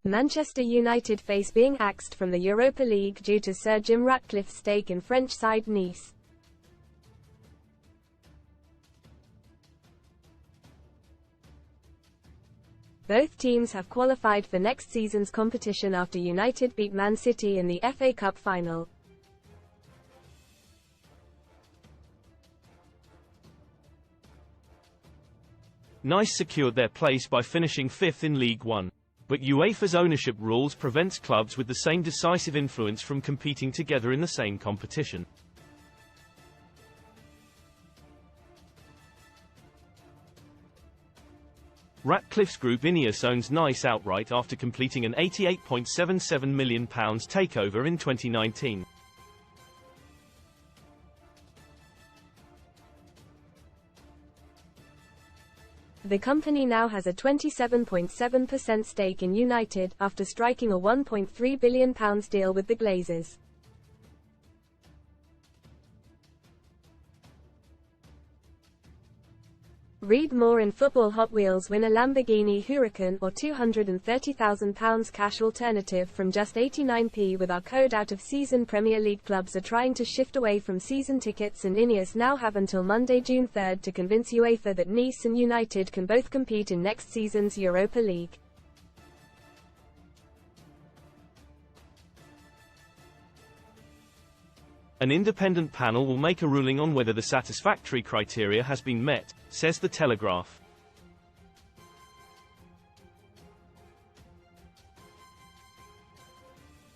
Manchester United face being axed from the Europa League due to Sir Jim Ratcliffe's stake in French side Nice. Both teams have qualified for next season's competition after United beat Man City in the FA Cup final. Nice secured their place by finishing 5th in League One. But UEFA's ownership rules prevents clubs with the same decisive influence from competing together in the same competition. Ratcliffe's group Ineos owns Nice outright after completing an £88.77 million takeover in 2019. The company now has a 27.7% stake in United, after striking a £1.3 billion deal with the Glazers. Read more in Football. Hot Wheels win a Lamborghini Huracan or £230,000 cash alternative from just 89p with our code. Out of season. Premier League clubs are trying to shift away from season tickets, and Ineos now have until Monday, June 3 to convince UEFA that Nice and United can both compete in next season's Europa League. An independent panel will make a ruling on whether the satisfactory criteria has been met, says The Telegraph.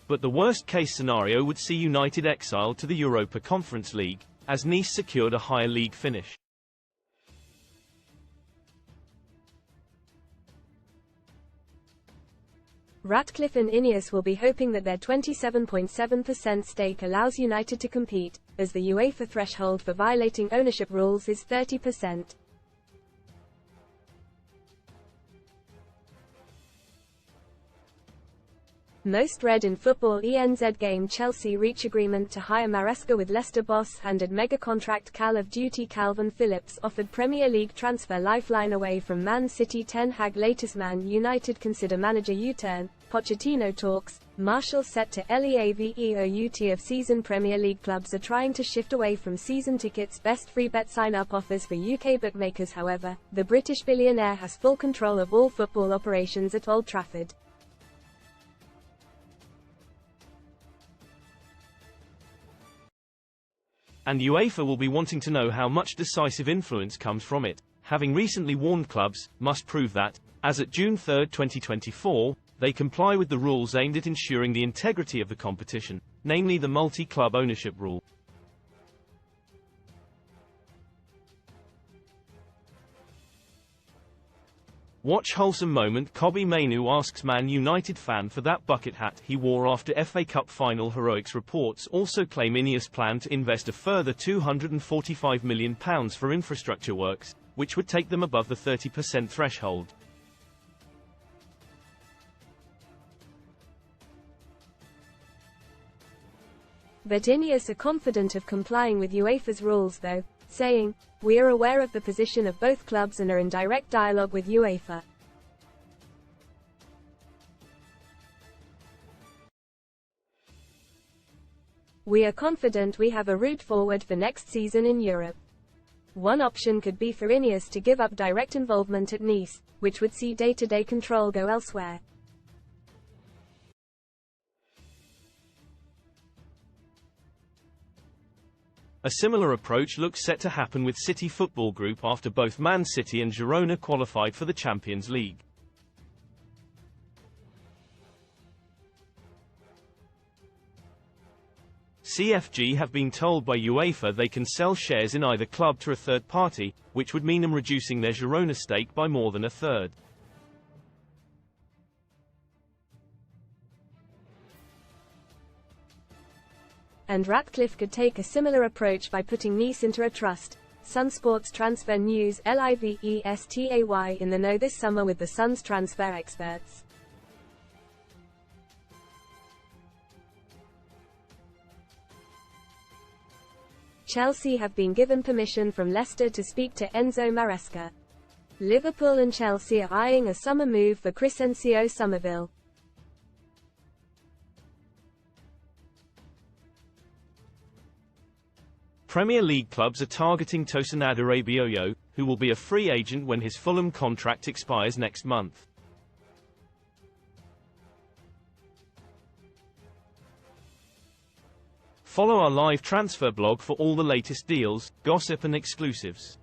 But the worst-case scenario would see United exiled to the Europa Conference League, as Nice secured a higher league finish. Ratcliffe and Ineos will be hoping that their 27.7% stake allows United to compete, as the UEFA threshold for violating ownership rules is 30%. Most read in Football. ENZ game. Chelsea reach agreement to hire Maresca with Leicester boss handed mega contract. Call of Duty. Calvin Phillips offered Premier League transfer lifeline away from Man City. Ten Hag latest. Man United consider manager U-turn. Pochettino talks. Marshall set to leave of season. Premier League clubs are trying to shift away from season tickets. Best free bet sign-up offers for UK bookmakers. However, the British billionaire has full control of all football operations at Old Trafford. And UEFA will be wanting to know how much decisive influence comes from it, having recently warned clubs must prove that, as at June 3, 2024, they comply with the rules aimed at ensuring the integrity of the competition, namely the multi-club ownership rule. Watch wholesome moment. Kobbie Mainoo asks Man United fan for that bucket hat he wore after FA Cup final heroics. Reports also claim Ineos plan to invest a further £245 million for infrastructure works, which would take them above the 30% threshold. But Ineos are confident of complying with UEFA's rules though, saying, "We are aware of the position of both clubs and are in direct dialogue with UEFA. We are confident we have a route forward for next season in Europe." One option could be for Ineos to give up direct involvement at Nice, which would see day-to-day control go elsewhere. A similar approach looks set to happen with City Football Group after both Man City and Girona qualified for the Champions League. CFG have been told by UEFA they can sell shares in either club to a third party, which would mean them reducing their Girona stake by more than a third. And Ratcliffe could take a similar approach by putting Nice into a trust. Sun Sports Transfer News. Livestay in the know this summer with the Sun's transfer experts. Chelsea have been given permission from Leicester to speak to Enzo Maresca. Liverpool and Chelsea are eyeing a summer move for Crescencio Somerville. Premier League clubs are targeting Tosin Adarabioyo, who will be a free agent when his Fulham contract expires next month. Follow our live transfer blog for all the latest deals, gossip and exclusives.